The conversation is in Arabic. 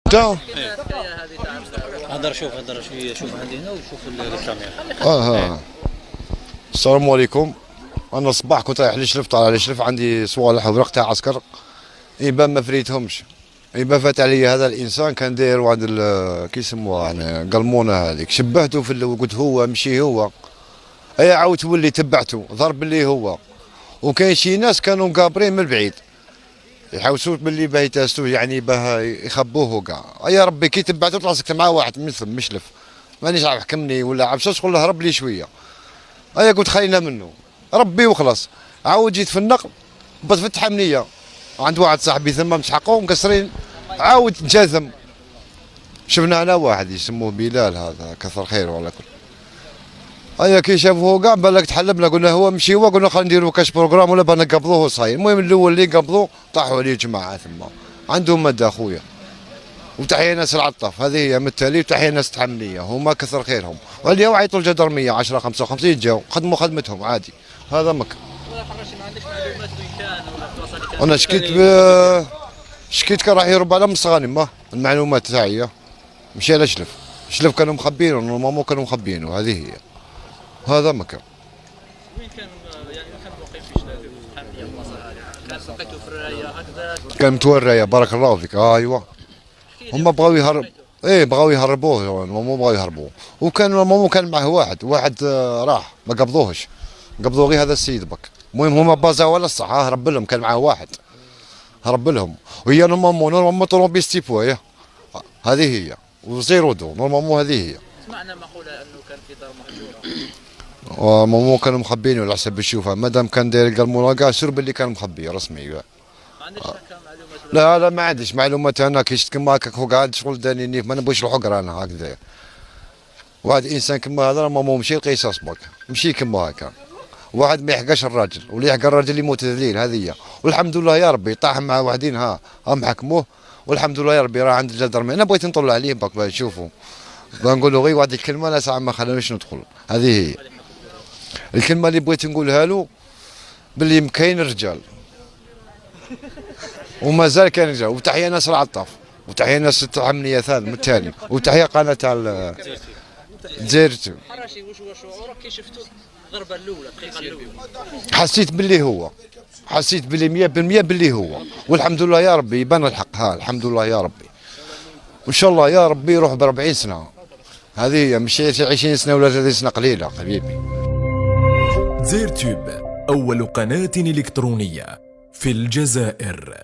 انت هدر شويه شوف عندي هنا وشوف الكاميرا. السلام عليكم. انا الصباح كنت رايح لشلف، طالع لشلف عندي صوالح وورق تاع عسكر، يبان ما فريتهمش، يبان فات علي هذا الانسان كان داير واحد كي يسموها يعني قلمونه هذيك، شبهته في قلت هو مشي هو، اي عاود تولي تبعته ضرب اللي هو. وكاين شي ناس كانوا مقابرين من بعيد يحوسوا باللي باه يتاسوه، يعني باه يخبوه كاع. يا ربي كي تبعته طلع سكت مع واحد مثل مشلف، مانيش عارف حكمني ولا عارف شنو، تقول له هرب لي شويه. قلت خلينا منه ربي وخلاص. عاود جيت في النقل بتفتح امنيه عند واحد صاحبي ثم مشحقوا مكسرين، عاود جازم. شفنا هنا واحد يسموه بلال، هذا كثر خير ولا كل. كي شافوه كاع بالك تحلبنا، قلنا هو مشي هو، قلنا خلينا نديروا كاش بروجرام ولا بنا نقبضوه صاير. المهم الاول اللي قبضوه طاحوا عليه جماعه ثم عندهم ماده اخويا. وتحيه ناس العطاف هذه هي من التالي، وتحيه ناس التحمليه هما كثر خيرهم. واليوم عيطوا الجدرميه 10 55 جاوا خدموا خدمتهم عادي. هذا مكة. ما عندكش معلومات وين كان ولا انا شكيت كان راح يهرب على مصغانم، المعلومات تاعي مشي على شلف كانوا مخبينه، نورمالمون كانوا مخبينه. هذه هي. هذا مكان. وين كان يعني كان موقف فيش الحمليه البلاصه هذه؟ كان لقيته في الرايه هكذا؟ كان متورية بارك الله فيك. ايوا هم بغاو يهرب، بغاو يهربوه، مو بغاو يهربوه. وكان مامو كان معه واحد راح ما قبضوهش، قبضوا غير هذا السيد بك. المهم هما بازاو على الصح، هرب لهم، كان معه واحد هرب لهم. وهي نورمالمون طرومبيل بويا هذه هي، وزيرو دو نورمالمون هذه هي. سمعنا مقوله انه كان في دار مهجوره. ومامو كانوا مخبينه على حسب الشوفه، مادام كان داير قلمونا كاع سير باللي كان مخبي رسمي. ما عندكش هكا معلومات؟ لا ما عنديش معلومات. انا كي شفت كما هكاك هو قاعد شغل داني ما نبغيش الحقر انا هكذا. واحد انسان كما هذا مامو مشي القصاص بك، مشي كما هكا. واحد ما يحقاش الراجل، واللي يحقى الراجل يموت ذليل. هذه هي. والحمد لله يا ربي طاح مع واحدين هم حكموه، والحمد لله يا ربي راه عند الجدرمي. انا بغيت نطلع عليه بك باش نشوفوا، نقول له غير واحد الكلمه، لا ساعه ما خلانيش ندخل. هذه هي الكلمه اللي بغيت نقولها له، باللي كاين رجال ومازال كاين رجال. وتحيه ناس العطاف، وتحيه ناس التحمليه ثاني من الثاني، وتحيه قناه تاع زيرتو. حراشي واش هو شعورك كي شفتوا الضربه الاولى الدقيقه الاولى؟ حسيت باللي هو، حسيت باللي 100% باللي هو. والحمد لله يا ربي يبان الحق. الحمد لله يا ربي، وان شاء الله يا ربي يروح ب 40 سنه. هذه هي، مش 20 سنه ولا 30 سنه قليله حبيبي. زيرتوب أول قناة إلكترونية في الجزائر.